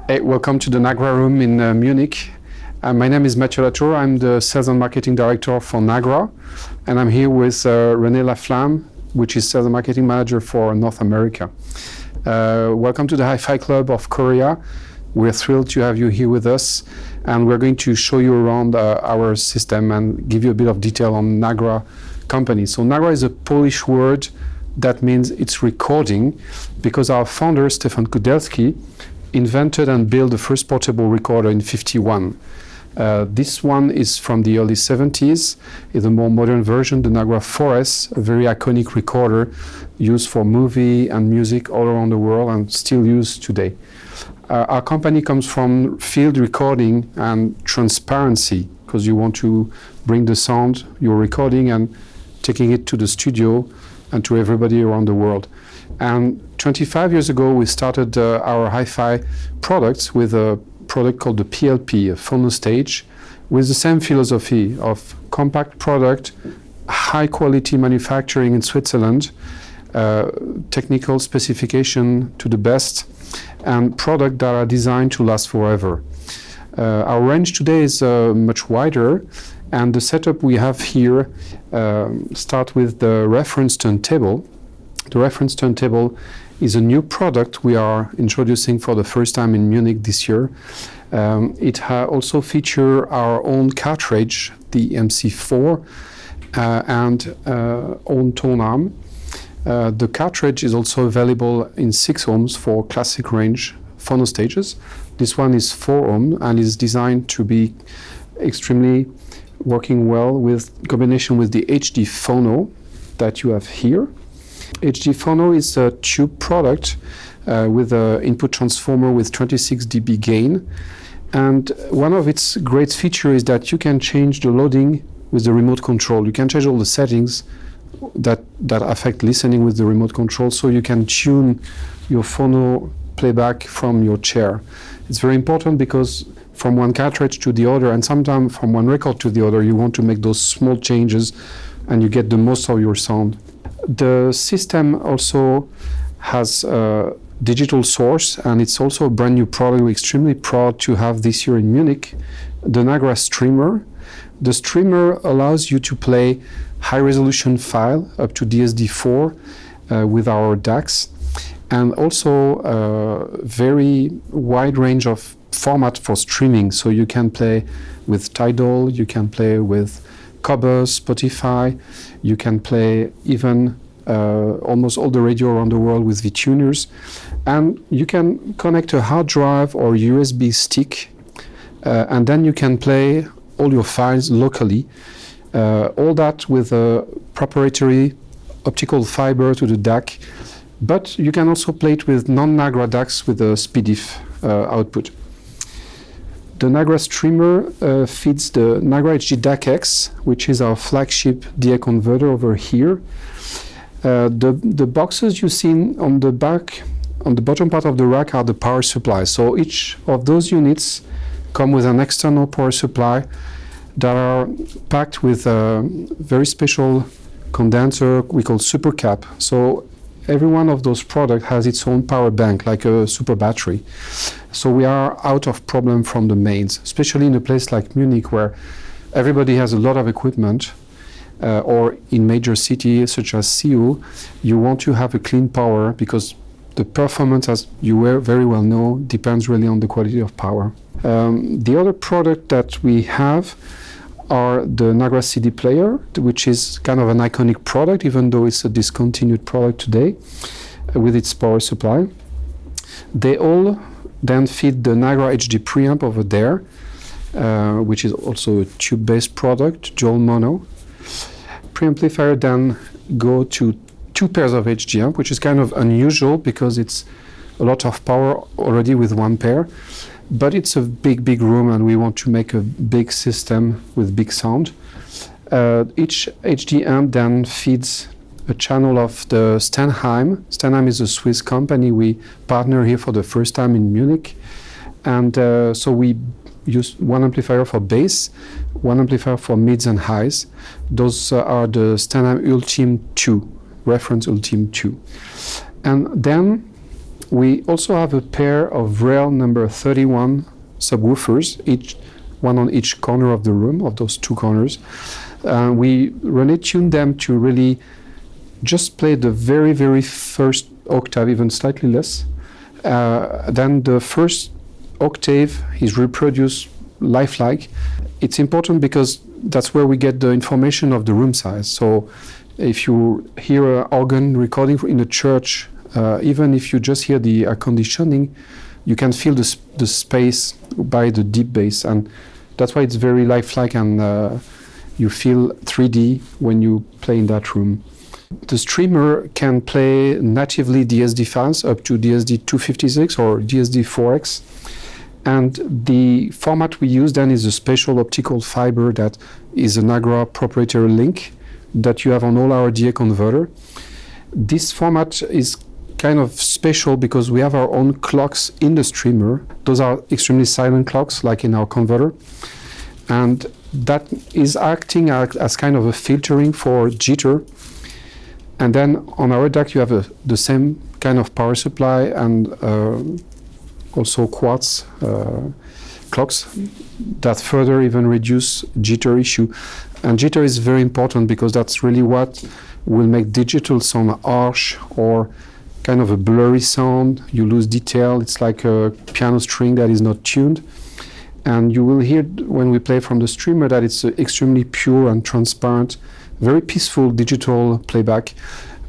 Hey, welcome to the Nagra room in Munich. My name is Mathieu Latour. I'm the Sales and Marketing Director for Nagra, and I'm here with René Laflamme, which is Sales and Marketing Manager for North America. Welcome to the Hi-Fi Club of Korea. We're thrilled to have you here with us, and we're going to show you around our system and give you a bit of detail on Nagra company. So Nagra is a Polish word that means it's recording, because our founder, Stefan Kudelski, invented and built the first portable recorder in '51. This one is from the early '70s. It's a more modern version, the Nagra 4S, a very iconic recorder used for movie and music all around the world and still used today. Our company comes from field recording and transparency, because you want to bring the sound you're recording and taking it to the studio and to everybody around the world. And 25 years ago, we started our hi-fi products with a product called the PLP, a Phono stage, with the same philosophy of compact product, high quality manufacturing in Switzerland, technical specification to the best, and products that are designed to last forever. Our range today is much wider, and the setup we have here start with the reference turntable. The reference turntable is a new product we are introducing for the first time in Munich this year. It also features our own cartridge, the MC4, and own tone arm. The cartridge is also available in 6 ohms for classic range phono stages. This one is 4 ohm and is designed to be extremely working well with combination with the HD Phono that you have here. HD Phono is a tube product with an input transformer with 26 dB gain. And one of its great features is that you can change the loading with the remote control. You can change all the settings that affect listening with the remote control, so you can tune your phono playback from your chair. It's very important because from one cartridge to the other, and sometimes from one record to the other, you want to make those small changes and you get the most of your sound. The system also has a digital source, and it's also a brand new product. We're extremely proud to have this year in Munich, the Nagra streamer. The streamer allows you to play high resolution file up to DSD4 with our DACs, and also a very wide range of format for streaming. So you can play with Tidal, you can play with Cobus, Spotify, you can play even almost all the radio around the world with VTuners, and you can connect a hard drive or USB stick, and then you can play all your files locally, all that with a proprietary optical fiber to the DAC, but you can also play it with non-Nagra DACs with a SPDIF output. The Nagra streamer feeds the Nagra HD DAC X, which is our flagship DA converter over here. The boxes you see on the back, on the bottom part of the rack, are the power supply. So each of those units come with an external power supply that are packed with a very special condenser we call super cap. So every one of those products has its own power bank, like a super battery. So we are out of problem from the mains, especially in a place like Munich, where everybody has a lot of equipment, or in major cities such as Seoul, you want to have a clean power, because the performance, as you very well know, depends really on the quality of power. The other product that we have are the Nagra CD player, which is kind of an iconic product, even though it's a discontinued product today, with its power supply. They all then feed the Nagra HD preamp over there, which is also a tube-based product, dual mono. Preamplifier then go to 2 pairs of HD amp, which is kind of unusual because it's a lot of power already with 1 pair. But it's a big room, and we want to make a big system with big sound. Each HD amp then feeds a channel of the Stenheim. Stenheim is a Swiss company. We partner here for the first time in Munich. And so we use 1 amplifier for bass, 1 amplifier for mids and highs. Those are the Stenheim Ultime 2, reference Ultime 2. And then We also have a pair of rail number 31 subwoofers, each one on each corner of the room, of those two corners. We really tuned them to really just play the very, very first octave, even slightly less. Then the first octave is reproduced lifelike. It's important because that's where we get the information of the room size. So if you hear an organ recording in a church, even if you just hear the air conditioning, you can feel the space by the deep bass, and that's why it's very lifelike, and you feel 3D when you play in that room. The streamer can play natively DSD files up to DSD 256 or DSD 4X. And the format we use then is a special optical fiber that is a Nagra proprietary link that you have on all our DA converter. This format is kind of special because we have our own clocks in the streamer. Those are extremely silent clocks, like in our converter. And that is acting as kind of a filtering for jitter. And then on our DAC, you have the same kind of power supply and also quartz clocks that further even reduce jitter issue. And jitter is very important because that's really what will make digital sound harsh or kind of a blurry sound. You lose detail. It's like a piano string that is not tuned. And you will hear when we play from the streamer that it's extremely pure and transparent, very peaceful digital playback,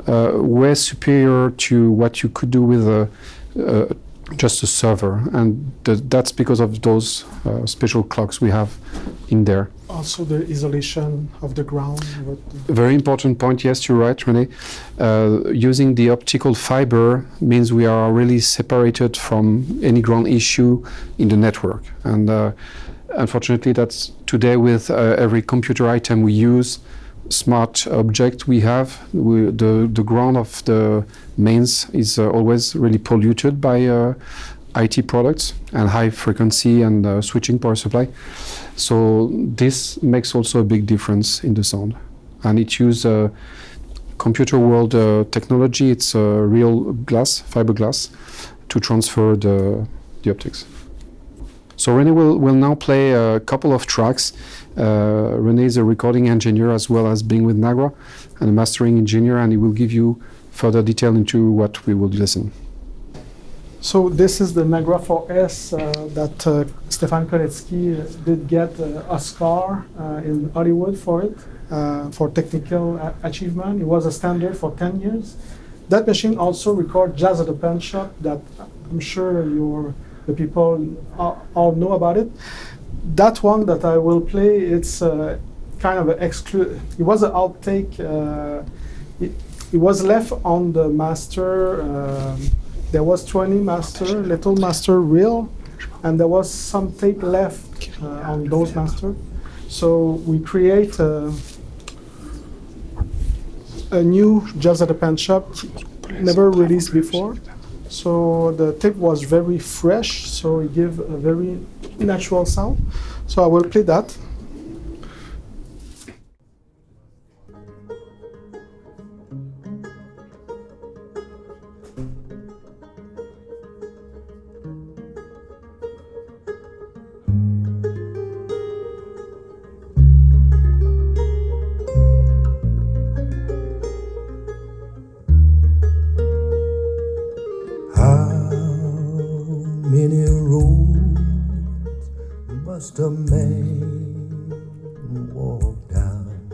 way superior to what you could do with just a server, and that's because of those special clocks we have in there. Also the isolation of the ground. Very important point, yes, you're right, René. Using the optical fiber means we are really separated from any ground issue in the network. And unfortunately, that's today with every computer item we use, smart object we have, the ground of the mains is always really polluted by IT products and high frequency and switching power supply. So this makes also a big difference in the sound. And it uses computer world technology. It's real glass, fiberglass, to transfer the optics. So René will now play a couple of tracks. René is a recording engineer as well as being with Nagra and a mastering engineer, and he will give you further detail into what we will listen. So this is the Nagra 4S that Stefan Konecki did get Oscar in Hollywood for it, for technical achievement. It was a standard for 10 years. That machine also records jazz at the pen shop that I'm sure the people all know about it. That one that I will play, it's kind of an it was an outtake. It was left on the master. There was 20 little master reel, and there was some tape left on those master. So we create a new jazz at the pen shop, never released before. So the tape was very fresh, so it gave a very natural sound. So I will play that. Many roads must a man walk down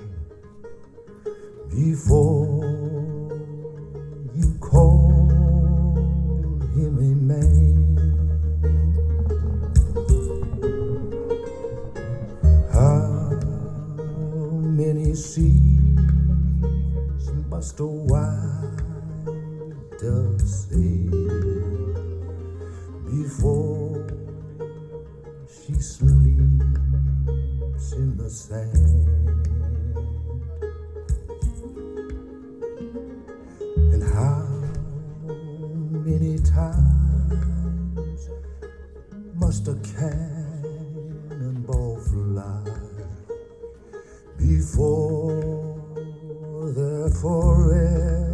before you call him a man? How many seas must a white dove sail before she sleeps in the sand? And how many times must a cannonball fly before they're forever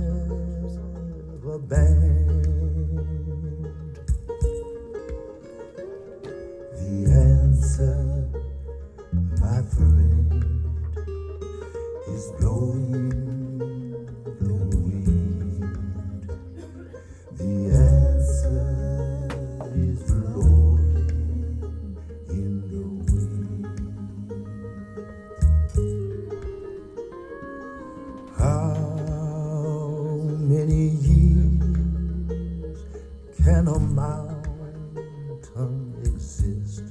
banned? can a mountain exist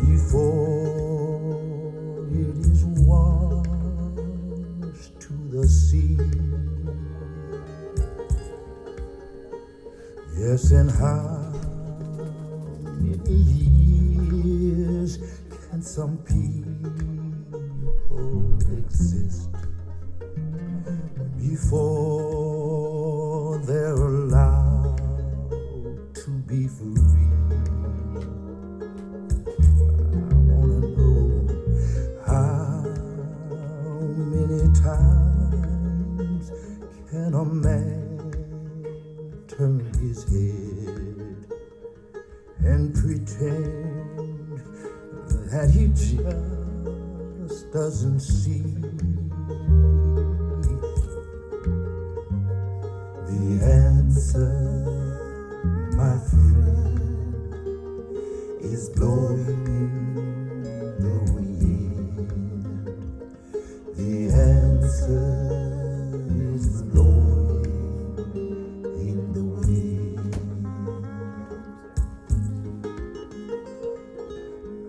before it is washed to the sea? Yes, and how many years can some people exist before they're allowed to be free? I wanna know how many times can a man turn his head and pretend that he just doesn't see. The answer, my friend, is blowing in the wind. The answer is blowing in the wind.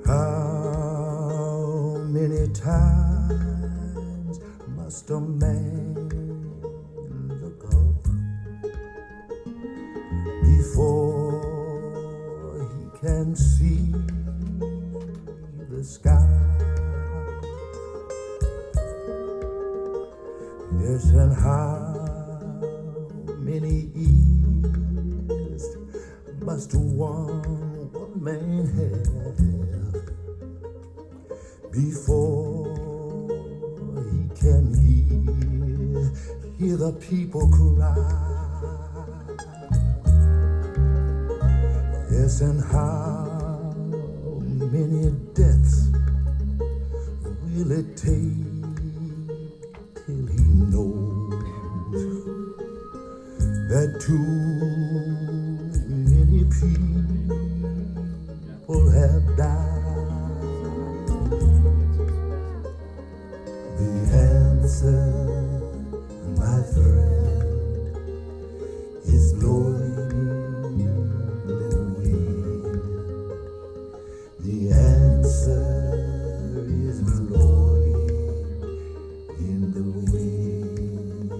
How many times must a man look up before he can see the sky? Yes, and how many years must one man have before he can hear the people cry? Yes, and how many deaths will it take till he knows that too many people have died? The answer, my friend, is blowing in the wind. The answer is blowing in the wind.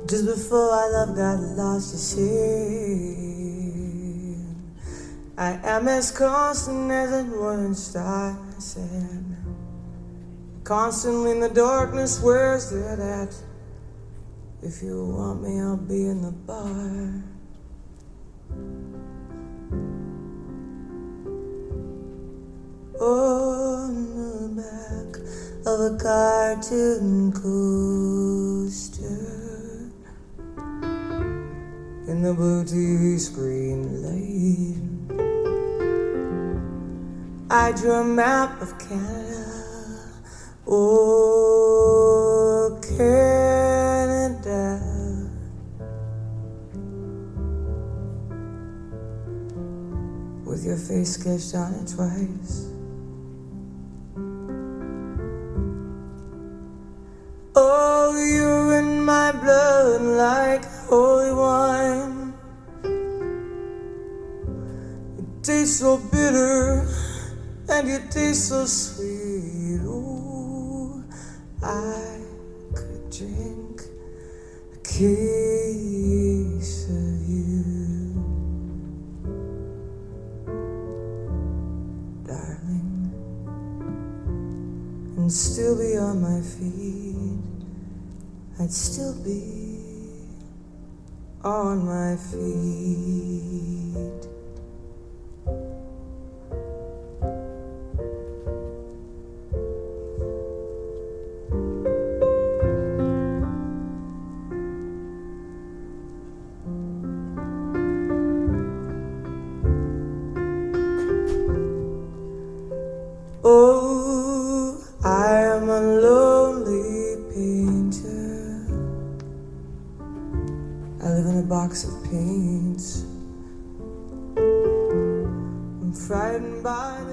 Just before our love got lost, you see, I am as constant as a northern star. I said, constantly in the darkness, where's that at? If you want me, I'll be in the bar. On the back of a cartoon coaster, in the blue TV screen light, I drew a map of Canada. Oh, Canada. With your face sketched on it twice. Oh, you're in my blood like holy wine. You taste so bitter and you taste so sweet. Oh, I could drink a case of you, darling, and still be on my feet. I'd still be on my feet. Oh, I am a lonely painter. I live in a box of paints. I'm frightened by